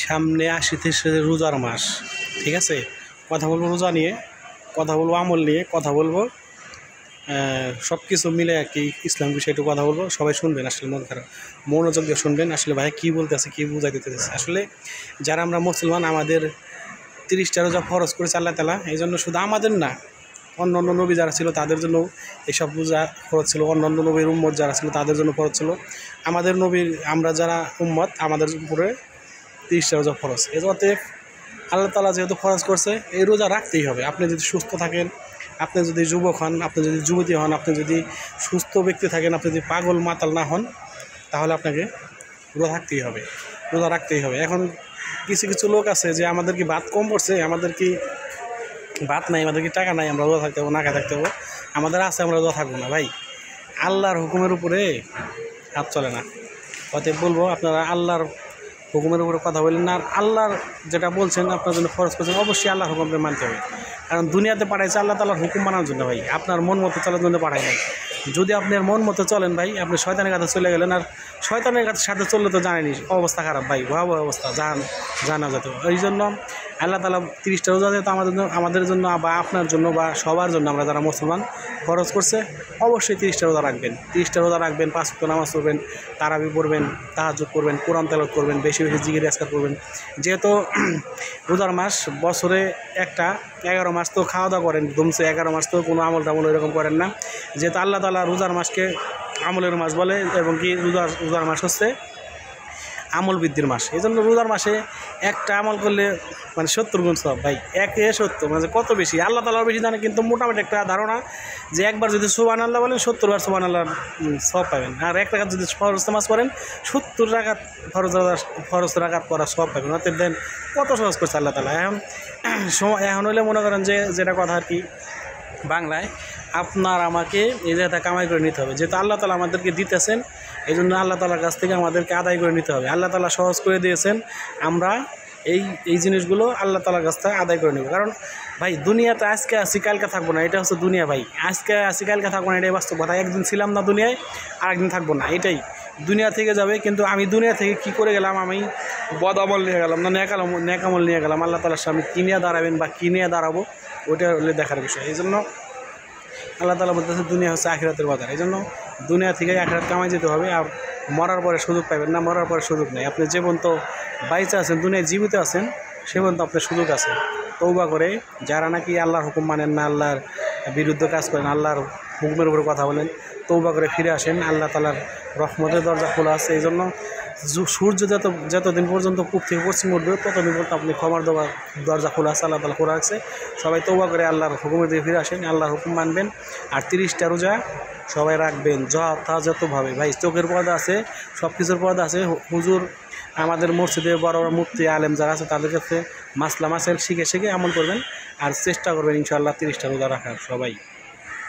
সামনে আসিতেছে রোজার মাস, ঠিক আছে। কথা বলবো রোজা নিয়ে, কথা বলবো আমল নিয়ে, কথা বলবো সব কিছু মিলে আর কি ইসলাম বিষয়ে একটু কথা বলবো। সবাই শুনবেন, আসলে মনোযোগ দিয়ে শুনবেন। আসলে ভাই কী বলতেছে, কী বুঝাই দিতেছে। আসলে যারা আমরা মুসলমান, আমাদের 30টা রোজা ফরজ করেছে আল্লাহ তাআলা। এই জন্য শুধু আমাদের না, অন্য অন্য নবী যারা ছিল তাদের জন্য এসব রোজা ফরজ ছিল। অন্য অন্য নবীর উম্মত যারা ছিল তাদের জন্য ফরজ ছিল। আমাদের নবীর আমরা যারা উম্মত, আমাদের উপরে 30টা রোজা ফরজ। এতে আল্লাহ তাআলা যেহেতু ফরজ করছে, এই রোজা রাখতেই হবে। আপনি যদি সুস্থ থাকেন, আপনি যদি যুবক হন, আপনি যদি যুবতী হন, আপনি যদি সুস্থ ব্যক্তি থাকেন, আপনি যদি পাগল মাতাল না হন, তাহলে আপনাকে রোজা থাকতেই হবে, রোজা রাখতেই হবে। এখন কিছু কিছু লোক আছে যে আমাদের কি ভাত কম পড়ছে, আমাদের কি ভাত নাই, আমাদের কি টাকা নাই, আমরা রোজা থাকতে হবো, না খেয়ে থাকতে হবো, আমাদের আছে আমরা রোজা থাকবো না। ভাই আল্লাহর হুকুমের উপরে হাত চলে না। অতএব বলবো, আপনারা আল্লাহর হুকুমের উপরে কথা বলেন না। আর আল্লাহর যেটা বলছেন আপনার জন্য ফরজ করছেন, অবশ্যই আল্লাহর হুকুমকে মানতে হবে। কারণ দুনিয়াতে পাঠাইছে আল্লাহ তাআলার হুকুম মানার জন্য ভাই, আপনার মন মতো চলার জন্য পাঠাই নাই। যদি আপনার মন মতো চলেন ভাই, আপনি শয়তানের কাছে চলে গেলেন। আর শয়তানের সাথে চললে তো জানেনি অবস্থা খারাপ ভাই, ভয়াবহ অবস্থা, জানা যেত। এই জন্য আল্লাহ তাআলা 30টা রোজা যেহেতু আমাদের জন্য বা আপনার জন্য বা সবার জন্য, আমরা যারা মুসলমান, ফরজ করছে, অবশ্যই 30টা রোজা রাখবেন। 30টা রোজা রাখবেন, 5 ওয়াক্ত নামাজ পড়বেন, তারাবি পড়বেন, তাহাজ্জুদ করবেন, কোরআন তেলাওয়াত করবেন, বেশি বেশি জিকির আজকার করবেন। যেহেতু রোজার মাস, বছরে একটা 11 মাস তো খাওয়া দাওয়া করেন, ধুমছে 11 মাস তো কোনো আমল টামল এরকম করেন না। যেহেতু আল্লাহ তাআলা রোজার মাসকে আমলের মাস বলে, এবং কি রোজার মাস হচ্ছে আমল বৃদ্ধির মাস। এই জন্য রোজার মাসে একটা আমল করলে মানে 70 গুণ সওয়াব ভাই, 1/70 মানে কত বেশি, আল্লাহ তাআলার বেশি জানে। কিন্তু মোটামুটি একটা ধারণা যে একবার যদি সুবহানাল্লাহ বলেন 70 বার সুবহানাল্লাহর সওয়াব পাবেন। আর 1 রাকাত যদি ফরজ নামাজ পড়েন 70 রাকাত ফরজ রাকাত পড়া সওয়াব পাবেন। অতএব দেন কত সহজ করছে আল্লাহ তাআলা। এখন হলে মনে করেন যে যেটা কথা আর কি বাংলায়, আপনার আমাকে এই জায়গাটা কামাই করে নিতে হবে। যেহেতু আল্লাহ তাআলা আমাদেরকে দিতেছেন, এই জন্য আল্লাহ তাআলার কাছ থেকে আমাদেরকে আদায় করে নিতে হবে। আল্লাহ তাআলা সহজ করে দিয়েছেন, আমরা এই জিনিসগুলো আল্লাহ তাআলার কাছ থেকে আদায় করে নেব। কারণ ভাই দুনিয়াতে আজকে আসি কালকে থাকবো না, এটা হচ্ছে দুনিয়া ভাই। আজকে আসি কালকে থাকবো না, এটাই বাস্তব কথা। একদিন ছিলাম না দুনিয়ায়, আর একদিন থাকবো না, এটাই। দুনিয়া থেকে যাবে, কিন্তু আমি দুনিয়া থেকে কি করে গেলাম, আমি বদ আমল নিয়ে গেলাম না নেকামল নিয়ে গেলাম, আল্লাহ তাআলার সামনে কী নিয়ে দাঁড়াবেন বা কী নিয়ে দাঁড়াবো, ওইটা হলে দেখার বিষয়। এই জন্য আল্লাহ তাআলা বলতেছে দুনিয়া হচ্ছে আখিরাতের বাজার। এই জন্য দুনিয়া থেকে আখিরাত কামাই যেতে হবে। আর মরার পরে সুযোগ পাবেন না, মরার পরে সুযোগ নেই। আপনি যে পর্যন্ত বাইচে আছেন, দুনিয়ায় জীবিত আছেন, সে পর্যন্ত আপনার সুযোগ আছে। তওবা করে যারা নাকি আল্লাহর হুকুম মানেন না, আল্লাহর বিরুদ্ধে কাজ করেন, আল্লাহর হুকুমের উপরে কথা বলেন, তওবা করে ফিরে আসেন। আল্লাহ তাআলার রহমতের দরজা খোলা আছে। এই জন্য সূর্য যতদিন পর্যন্ত পূব থেকে পশ্চিম উঠবে, ততদিন পর্যন্ত আপনি ক্ষমার দরজা খোলা আছে, আল্লাহ তাআলা খোলা আছে। সবাই তওবা করে আল্লাহর হুকুমের দিকে ফিরে আসেন, আল্লাহর হুকুম মানবেন। আর 30টা রোজা সবাই রাখবেন যথাযথভাবে। ভাই চোখের পর্দা আছে, সব কিছুর পর্দা আছে। হুজুর আমাদের মসজিদে বড় বড় মুফতি আলেম যারা আছে, তাদের কাছে মাসলা মাসাইল শিখে আমল করবেন। আর চেষ্টা করবেন ইনশাআল্লাহ 30টা রোজা রাখার সবাই।